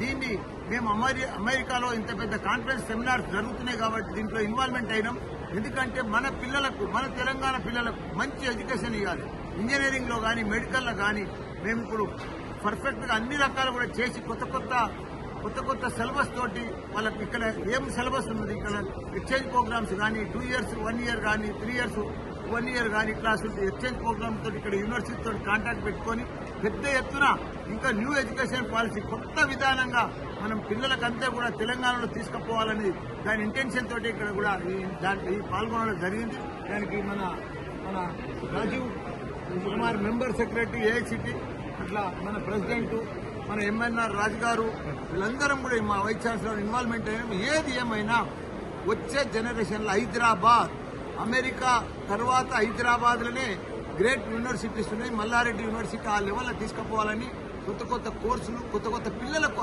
దీన్ని మేము అమెరికాలో ఇంత పెద్ద కాన్ఫరెన్స్ సెమినార్స్ జరుగుతున్నాయి కాబట్టి దీంట్లో ఇన్వాల్వ్మెంట్ అయినాం. ఎందుకంటే మన పిల్లలకు, మన తెలంగాణ పిల్లలకు మంచి ఎడ్యుకేషన్ ఇవ్వాలి. ఇంజనీరింగ్ లో కానీ, మెడికల్ లో కానీ మేము ఇప్పుడు పర్ఫెక్ట్ గా అన్ని రకాలు కూడా చేసి కొత్త సిలబస్ తోటి వాళ్ళకి ఇక్కడ ఏం సిలబస్ ఉన్నది, ఇక్కడ ఎక్స్చేంజ్ ప్రోగ్రామ్స్ కానీ 2 years 1 year కానీ 3 years 1 year కానీ క్లాసులు ఎక్స్చేంజ్ ప్రోగ్రామ్ తోటి ఇక్కడ యూనివర్సిటీ తోటి కాంటాక్ట్ పెట్టుకొని పెద్ద ఎత్తున ఇంకా న్యూ ఎడ్యుకేషన్ పాలసీ కొత్త విధానంగా మనం పిల్లలకంతా కూడా తెలంగాణలో తీసుకుపోవాలని దాని ఇంటెన్షన్ తోటి ఇక్కడ కూడా దాంట్లో పాల్గొనడం జరిగింది. దానికి మన Rajiv Kumar member secretary AICT, అట్లా మన ప్రెసిడెంట్, మన ఎంఎన్ఆర్ రాజు గారు, వీళ్ళందరం కూడా మా వైస్ ఛాన్సలర్ ఇన్వాల్వ్మెంట్ అయినా. ఏది ఏమైనా వచ్చే జనరేషన్లో హైదరాబాద్, అమెరికా తర్వాత హైదరాబాద్లోనే గ్రేట్ యూనివర్సిటీస్ ఉన్నాయి. మల్లారెడ్డి యూనివర్సిటీ ఆ లెవెల్లో తీసుకుపోవాలని కొత్త కోర్సులు, కొత్త పిల్లలకు